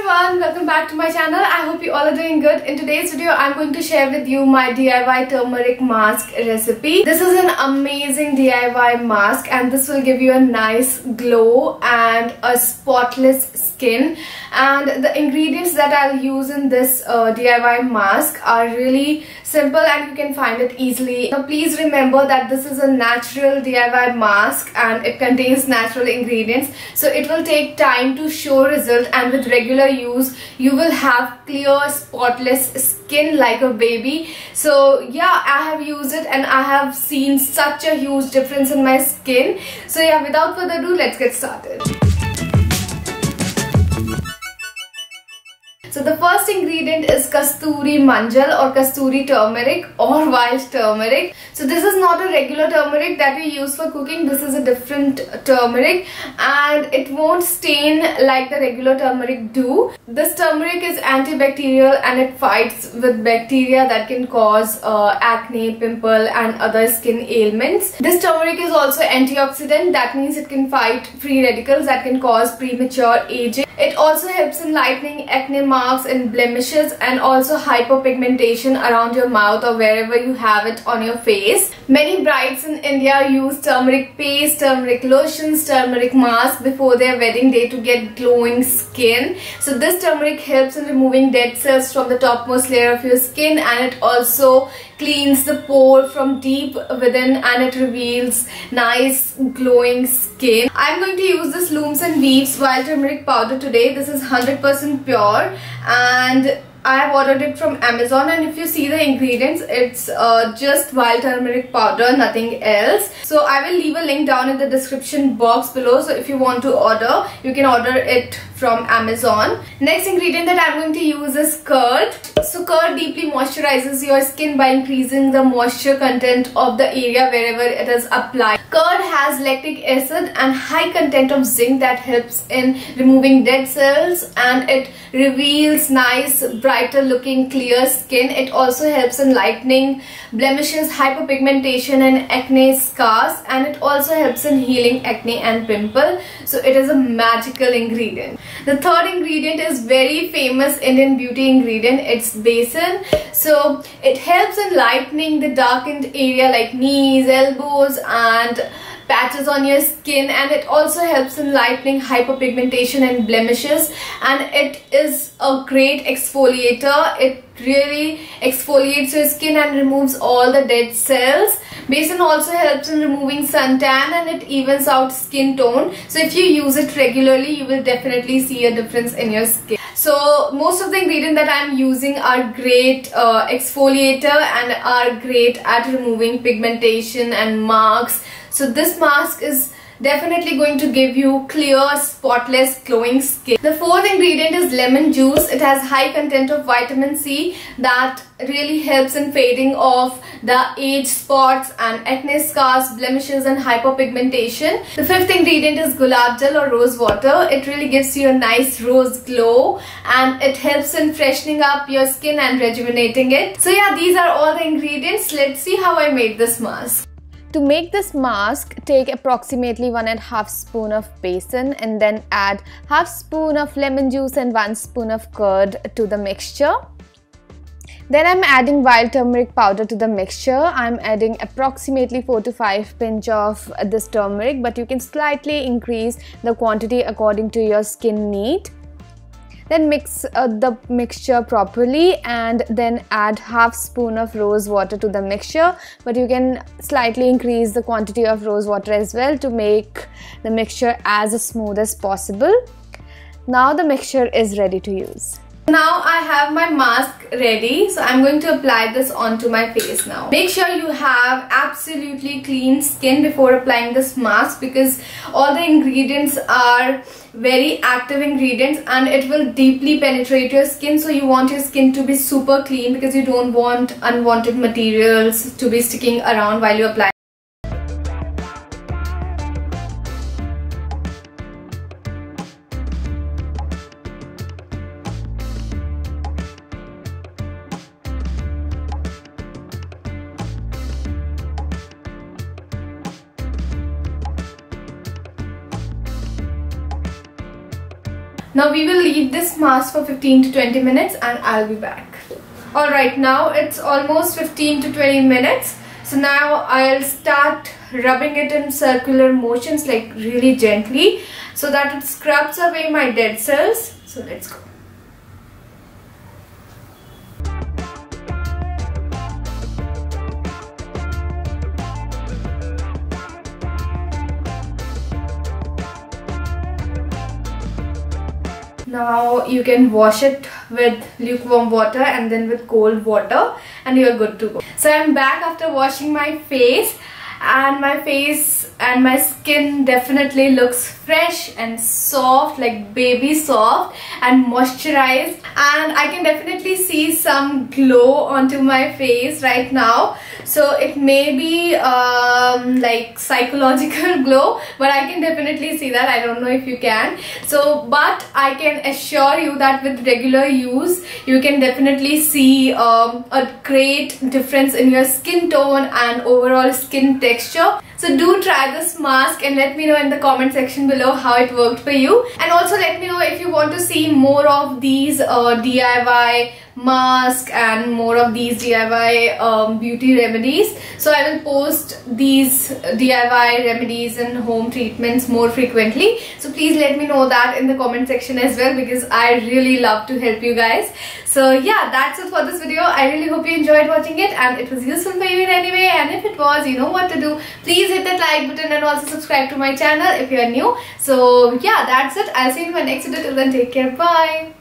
everyone, welcome back to my channel. I hope you all are doing good. In today's video, I'm going to share with you my DIY turmeric mask recipe. This is an amazing DIY mask and this will give you a nice glow and a spotless skin. And the ingredients that I'll use in this DIY mask are really simple and you can find it easily. Now please remember that this is a natural DIY mask and it contains natural ingredients, so it will take time to show result, and with regular use you will have clear spotless skin like a baby. So yeah, I have used it and I have seen such a huge difference in my skin. So yeah, without further ado, let's get started. So the first ingredient is Kasturi Manjal or Kasturi turmeric or wild turmeric. So this is not a regular turmeric that we use for cooking. This is a different turmeric and it won't stain like the regular turmeric do. This turmeric is antibacterial and it fights with bacteria that can cause acne, pimple and other skin ailments. This turmeric is also antioxidant. That means it can fight free radicals that can cause premature aging. It also helps in lightening acne marks and blemishes and also hyperpigmentation around your mouth or wherever you have it on your face. Many brides in India use turmeric paste, turmeric lotions, turmeric mask before their wedding day to get glowing skin. So this turmeric helps in removing dead cells from the topmost layer of your skin, and it also cleans the pore from deep within and it reveals nice glowing skin. I'm going to use this Looms and Weaves wild turmeric powder today. This is 100% pure and I have ordered it from Amazon, and if you see the ingredients, it's just wild turmeric powder, nothing else. So I will leave a link down in the description box below, so if you want to order, you can order it from Amazon. Next ingredient that I'm going to use is curd. So curd deeply moisturizes your skin by increasing the moisture content of the area wherever it is applied. Curd has lactic acid and high content of zinc that helps in removing dead cells, and it reveals nice brighter looking clear skin. It also helps in lightening blemishes, hyperpigmentation and acne scars, and it also helps in healing acne and pimple. So it is a magical ingredient. The third ingredient is very famous Indian beauty ingredient. It's besan. So it helps in lightening the darkened area like knees, elbows and patches on your skin, and it also helps in lightening hyperpigmentation and blemishes, and it is a great exfoliator. It really exfoliates your skin and removes all the dead cells. Besan also helps in removing suntan and it evens out skin tone. So if you use it regularly, you will definitely see a difference in your skin. So most of the ingredients that I'm using are great exfoliator and are great at removing pigmentation and marks. So this mask is definitely going to give you clear, spotless, glowing skin. The fourth ingredient is lemon juice. It has high content of vitamin C that really helps in fading off the age spots and acne scars, blemishes and hyperpigmentation. The fifth ingredient is gulab jal or rose water. It really gives you a nice rose glow and it helps in freshening up your skin and rejuvenating it. So yeah, these are all the ingredients. Let's see how I made this mask. To make this mask, take approximately 1½ spoon of besan and then add ½ spoon of lemon juice and 1 spoon of curd to the mixture. Then I'm adding wild turmeric powder to the mixture. I'm adding approximately 4 to 5 pinch of this turmeric, but you can slightly increase the quantity according to your skin need. Then mix the mixture properly and then add ½ spoon of rose water to the mixture, but you can slightly increase the quantity of rose water as well to make the mixture as smooth as possible. Now the mixture is ready to use. Now I have my mask ready, so I'm going to apply this onto my face now. Make sure you have absolutely clean skin before applying this mask, because all the ingredients are very active ingredients and it will deeply penetrate your skin. So you want your skin to be super clean because you don't want unwanted materials to be sticking around while you apply. Now we will leave this mask for 15 to 20 minutes and I'll be back. Alright, now it's almost 15 to 20 minutes. So now I'll start rubbing it in circular motions, like really gently, so that it scrubs away my dead cells. So let's go. Now you can wash it with lukewarm water and then with cold water and you're good to go. So I'm back after washing my face, and my face and my skin definitely looks fresh and soft, like baby soft and moisturized, and I can definitely see some glow onto my face right now. So it may be like psychological glow, but I can definitely see that. I don't know if you can. So but I can assure you that with regular use you can definitely see a great difference in your skin tone and overall skin texture. So do try this mask and let me know in the comment section below how it worked for you, and also let me know if you want to see more of these DIY mask and more of these DIY beauty remedies. So I will post these DIY remedies and home treatments more frequently, so please let me know that in the comment section as well, because I really love to help you guys. So yeah, that's it for this video. I really hope you enjoyed watching it and it was useful for you in any way, and if it was, you know what to do. Please hit that like button and also subscribe to my channel if you are new. So yeah, that's it. I'll see you in my next video. Till then, take care. Bye.